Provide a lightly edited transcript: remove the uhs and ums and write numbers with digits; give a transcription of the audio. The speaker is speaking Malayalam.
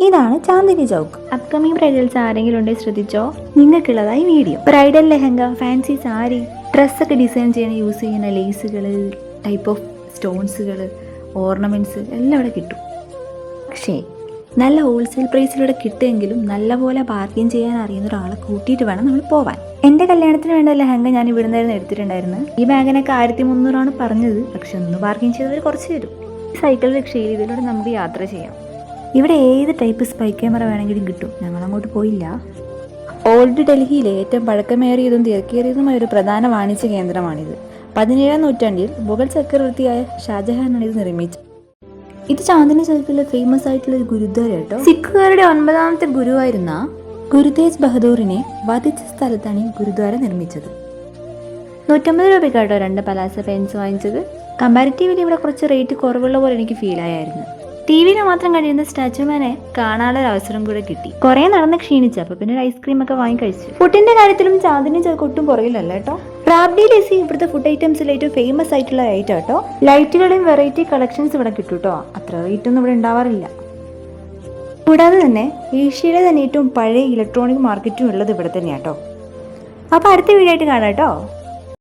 ഇതാണ് ചാന്ദിനി ചൗക്ക്. അപ്കമിങ് ബ്രൈഡൽസ് ആരെങ്കിലും ഉണ്ടെങ്കിൽ ശ്രദ്ധിച്ചോ, നിങ്ങൾക്കുള്ളതായി video. Bridal lehenga, fancy sari, ഡ്രസ്സൊക്കെ ഡിസൈൻ ചെയ്യാൻ യൂസ് ചെയ്യുന്ന ലേസുകൾ, ടൈപ്പ് ഓഫ് സ്റ്റോൺസുകൾ, ഓർണമെന്റ്സ് എല്ലാം ഇവിടെ കിട്ടും. പക്ഷേ നല്ല ഹോൾസെയിൽ പ്രൈസിലൂടെ കിട്ടുമെങ്കിലും നല്ലപോലെ ബാർഗെയിൻ ചെയ്യാൻ അറിയുന്ന ഒരാളെ കൂട്ടിയിട്ട് വേണം നമ്മൾ പോവാൻ. എൻ്റെ കല്യാണത്തിന് വേണ്ട ലെഹങ്ക ഞാൻ ഇവിടെ നിന്നായിരുന്നു എടുത്തിട്ടുണ്ടായിരുന്നു. ഈ ബാഗിനൊക്കെ 1300 പറഞ്ഞത്. പക്ഷെ ഒന്ന് ബാർഗെയിൻ ചെയ്തവർ കുറച്ച് തരും. സൈക്കിൾ റിക്ഷയിൽ ഇതിലൂടെ നമുക്ക് യാത്ര ചെയ്യാം. ഇവിടെ ഏത് ടൈപ്പ് സ്പൈ ക്യാമറ വേണമെങ്കിലും കിട്ടും. ഞങ്ങളങ്ങോട്ട് പോയില്ല. ഓൾഡ് ഡൽഹിയിലെ ഏറ്റവും പഴക്കമേറിയതും തിരക്കേറിയതുമായ ഒരു പ്രധാന വാണിജ്യ കേന്ദ്രമാണിത്. 17ാം നൂറ്റാണ്ടിൽ മുഗൾ ചക്രവർത്തിയായ ഷാജഹാനാണ് ഇത് നിർമ്മിച്ചത്. ഇത് ചാന്ദിനി ചൗക്കിലെ ഫേമസ് ആയിട്ടുള്ള ഒരു ഗുരുദ്വാര കേട്ടോ. സിഖുകാരുടെ 9ാമത്തെ ഗുരുവായിരുന്ന ഗുരു തേജ് ബഹദൂറിനെ വധിച്ച സ്ഥലത്താണ് ഈ ഗുരുദ്വാര നിർമ്മിച്ചത്. 150 രൂപയ്ക്കാട്ടോ 2 പലാസ പെൻസ് വാങ്ങിച്ചത്. കമ്പാരിറ്റീവ്ലി ഇവിടെ കുറച്ച് റേറ്റ് കുറവുള്ള പോലെ എനിക്ക് ഫീൽ ആയിരുന്നു. ടി.വിയിൽ മാത്രം കഴിയുന്ന സ്റ്റാച്ചുമാനെ കാണാനുള്ള ഒരു അവസരം കൂടെ കിട്ടി. കുറെ നടന്ന് ക്ഷീണിച്ചു, അപ്പൊ പിന്നെ ഒരു ഐസ്ക്രീം ഒക്കെ വാങ്ങി കഴിച്ചു. ഫുഡിന്റെ കാര്യത്തിലും ചാന്ദിനി ചൗക്ക് ഒട്ടും പുറകിലല്ല കേട്ടോ. റാബ്ഡി ലസ്സി ഇവിടുത്തെ ഫുഡ് ഐറ്റംസിൽ ഏറ്റവും ഫേമസ് ആയിട്ടുള്ള ഐറ്റം കേട്ടോ. ലൈറ്റുകളുടെയും വെറൈറ്റി കളക്ഷൻസ് ഇവിടെ കിട്ടും കേട്ടോ. അത്ര റേറ്റ് ഒന്നും ഇവിടെ ഉണ്ടാവാറില്ല. കൂടാതെ തന്നെ ഏഷ്യയിലെ തന്നെ ഏറ്റവും പഴയ ഇലക്ട്രോണിക് മാർക്കറ്റും ഉള്ളത് ഇവിടെ തന്നെയാട്ടോ. അപ്പൊ അടുത്ത വീഡിയോ ആയിട്ട് കാണാം കേട്ടോ.